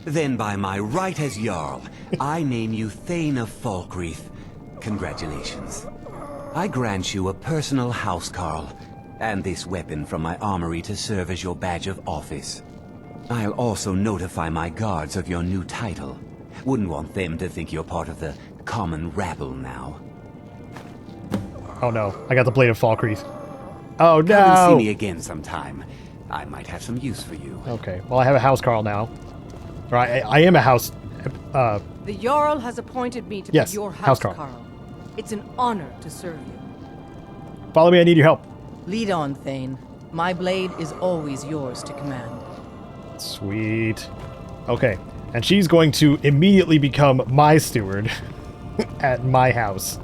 Then by my right as Jarl, I name you Thane of Falkreath. Congratulations. I grant you a personal housecarl, and this weapon from my armory to serve as your badge of office. I'll also notify my guards of your new title. Wouldn't want them to think you're part of the common rabble now. Oh no, I got the Blade of Falkreath. Oh no! Come and see me again sometime. I might have some use for you. Okay, well I have a housecarl now. Or I am a house... The Jarl has appointed me to Yes, be your housecarl. housecarl. It's an honor to serve you. Follow me, I need your help. Lead on, Thane. My blade is always yours to command. Sweet. Okay, and she's going to immediately become my steward at my house.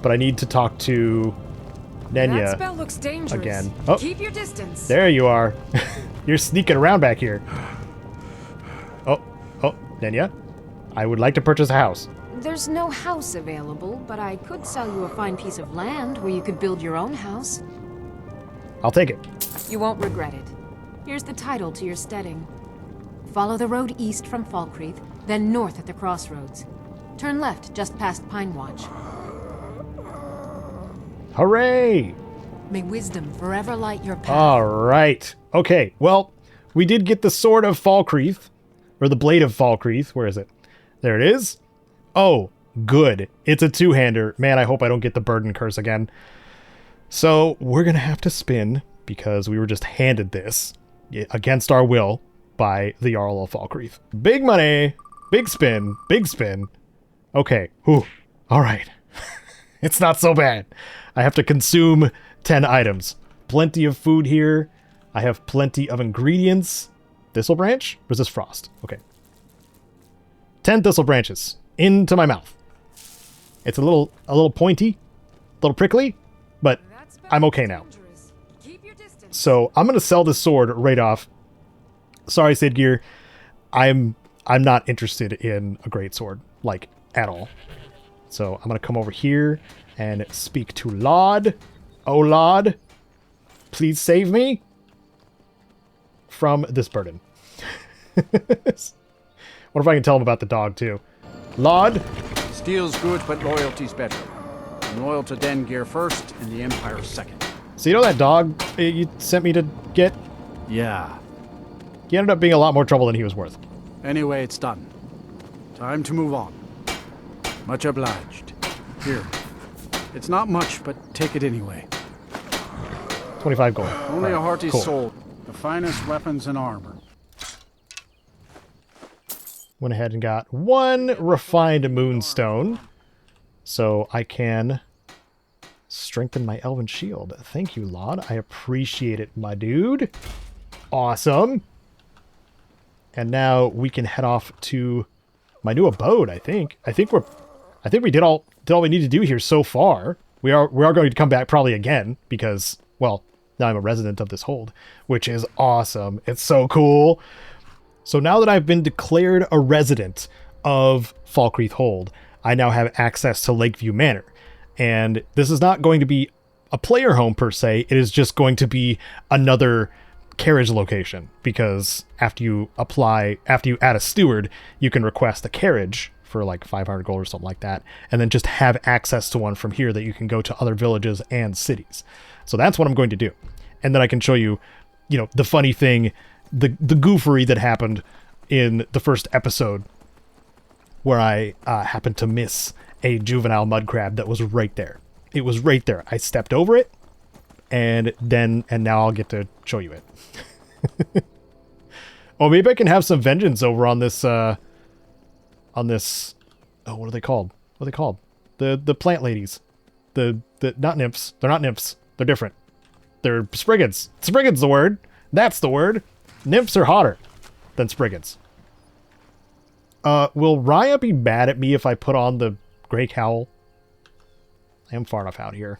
But I need to talk to That Nenya spell looks dangerous. again. Oh, Keep your distance. there you are. You're sneaking around back here. Oh, Nenya, I would like to purchase a house. There's no house available, but I could sell you a fine piece of land where you could build your own house. I'll take it. You won't regret it. Here's the title to your steading. Follow the road east from Falkreath, then north at the crossroads. Turn left just past Pine Watch. Hooray! May wisdom forever light your path. All right. Okay, well, we did get the Sword of Falkreath, or the Blade of Falkreath. Where is it? There it is. Oh, good. It's a two-hander. Man, I hope I don't get the burden curse again. So we're going to have to spin, because we were just handed this against our will by the Jarl of Falkreath. Big money. Big spin. Big spin. Okay. Whew. All right. It's not so bad. I have to consume 10 items. Plenty of food here. I have plenty of ingredients. Thistle branch? Or is this frost? Okay. 10 thistle branches into my mouth. It's a little pointy, a little prickly, but That spell I'm okay looks now. dangerous. Keep your distance. So I'm gonna sell this sword right off. Sorry, Sid Gear. I'm not interested in a great sword, like at all. So I'm gonna come over here and speak to Laud. Oh Laud, please save me from this burden. What if I can tell him about the dog, too? Laud? Steel's good, but loyalty's better. I'm loyal to Den Gear first, and the Empire second. So you know that dog you sent me to get? Yeah. He ended up being a lot more trouble than he was worth. Anyway, it's done. Time to move on. Much obliged. Here. It's not much, but take it anyway. 25 gold. Only a hearty cool. soul. The finest weapons and armor. Went ahead and got 1 refined moonstone, so I can strengthen my elven shield. Thank you, Laud. I appreciate it, my dude. Awesome. And now we can head off to my new abode, I think. I think we did all we need to do here so far. We are going to come back probably again because, well, now I'm a resident of this hold, which is awesome. It's so cool. So now that I've been declared a resident of Falkreath Hold, I now have access to Lakeview Manor. And this is not going to be a player home per se, it is just going to be another carriage location, because after you add a steward, you can request a carriage for like 500 gold or something like that, and then just have access to one from here that you can go to other villages and cities. So that's what I'm going to do. And then I can show you, the funny thing, the goofery that happened in the first episode where I happened to miss a juvenile mud crab that was right there. It was right there. I stepped over it, and now I'll get to show you it. Oh, maybe I can have some vengeance over on this, oh, what are they called? What are they called? The plant ladies. Not nymphs. They're not nymphs. They're different. They're spriggans. Spriggan's the word. That's the word. Nymphs are hotter than spriggans. Will Raya be mad at me if I put on the Grey Cowl? I am far enough out here.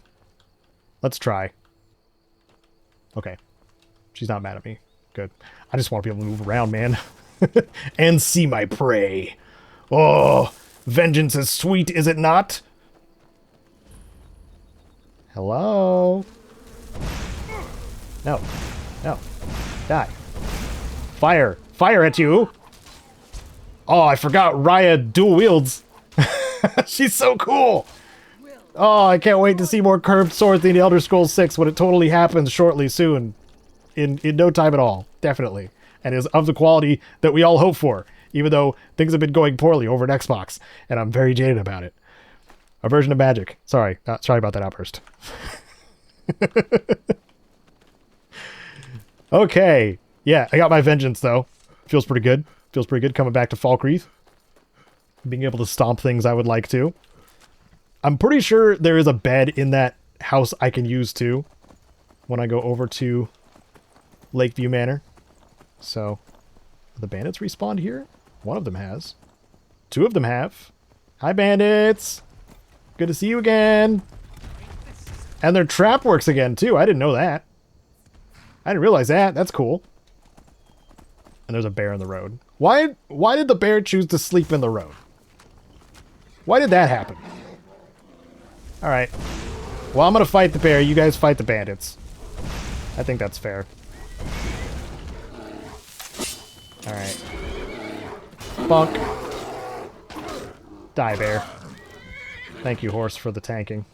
Let's try. Okay. She's not mad at me. Good. I just want to be able to move around, man. And see my prey. Oh, vengeance is sweet, is it not? Hello? No. No. Die. Fire. Fire at you. Oh, I forgot Raya dual wields. She's so cool. Oh, I can't wait to see more curved swords in the Elder Scrolls 6 when it totally happens shortly soon. In no time at all. Definitely. And is of the quality that we all hope for. Even though things have been going poorly over at Xbox. And I'm very jaded about it. A version of magic. Sorry. Sorry about that outburst. Okay. Yeah, I got my vengeance, though. Feels pretty good. Feels pretty good coming back to Falkreath. Being able to stomp things I would like to. I'm pretty sure there is a bed in that house I can use, too. When I go over to Lakeview Manor. So, are the bandits respawned here? One of them has. 2 of them have. Hi, bandits! Good to see you again! And their trap works again, too. I didn't know that. I didn't realize that. That's cool. And there's a bear in the road. Why did the bear choose to sleep in the road? Why did that happen? Alright. Well, I'm gonna fight the bear. You guys fight the bandits. I think that's fair. Alright. Bunk. Die, bear. Thank you, horse, for the tanking.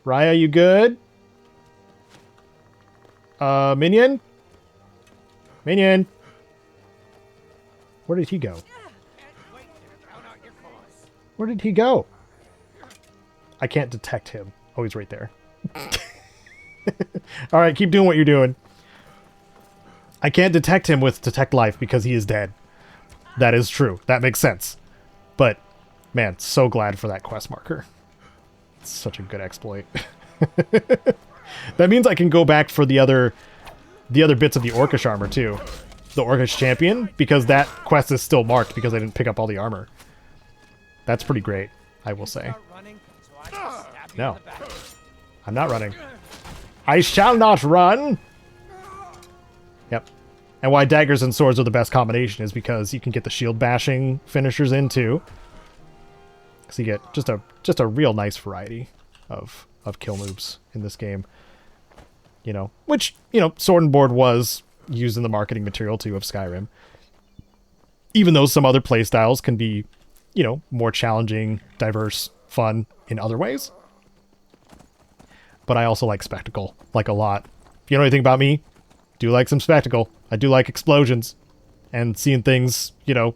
Raya, you good? Minion? Minion? Where did he go? Where did he go? I can't detect him. Oh, he's right there. Alright, keep doing what you're doing. I can't detect him with Detect Life because he is dead. That is true. That makes sense. But, man, so glad for that quest marker. It's such a good exploit. That means I can go back for the other bits of the Orcish armor, too. The Orcish Champion, because that quest is still marked because I didn't pick up all the armor. That's pretty great, I will say. No. I'm not running. I shall not run! Yep. And why daggers and swords are the best combination is because you can get the shield bashing finishers in, too. So you get just a real nice variety of kill moves in this game. You know, which, you know, Sword and Board was used in the marketing material too of Skyrim. Even though some other playstyles can be, you know, more challenging, diverse, fun in other ways. But I also like spectacle, like a lot. If you know anything about me, do like some spectacle. I do like explosions and seeing things, you know,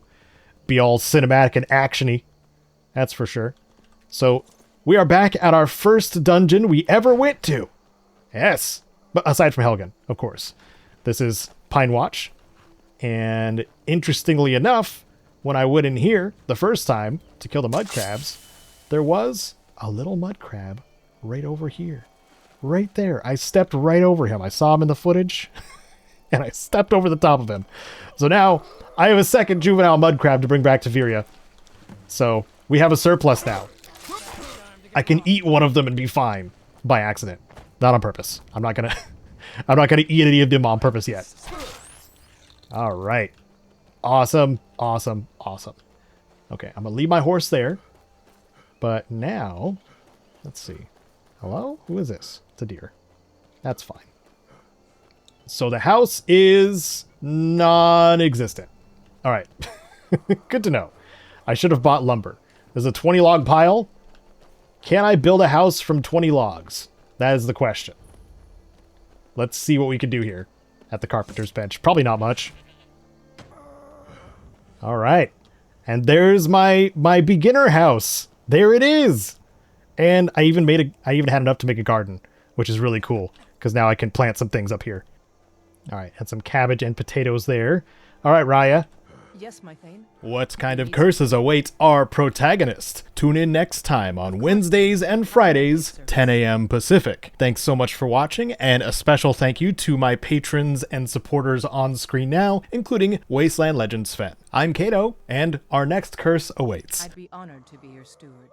be all cinematic and actiony. That's for sure. So we are back at our first dungeon we ever went to. Yes. But aside from Helgen, of course. This is Pine Watch. And interestingly enough, when I went in here the first time to kill the mud crabs, there was a little mud crab right over here. Right there. I stepped right over him. I saw him in the footage, and I stepped over the top of him. So now, I have a second juvenile mud crab to bring back to Viria. So, we have a surplus now. I can eat one of them and be fine. By accident. Not on purpose. I'm not gonna eat any of them on purpose yet. Alright. Awesome, awesome, awesome. Okay, I'm gonna leave my horse there. But now, let's see. Hello? Who is this? It's a deer. That's fine. So the house is non-existent. Alright. Good to know. I should have bought lumber. There's a 20 log pile. Can I build a house from 20 logs? That is the question. Let's see what we can do here at the carpenter's bench. Probably not much. Alright. And there's my beginner house. There it is. And I even had enough to make a garden, which is really cool because now I can plant some things up here. All right, and some cabbage and potatoes there. All right, Raya. Yes, my Thane. What kind of curses await our protagonist? Tune in next time on Wednesdays and Fridays, 10 a.m. Pacific. Thanks so much for watching, and a special thank you to my patrons and supporters on screen now, including Wasteland Legends Sven. I'm Caedo, and our next curse awaits. I'd be honored to be your steward.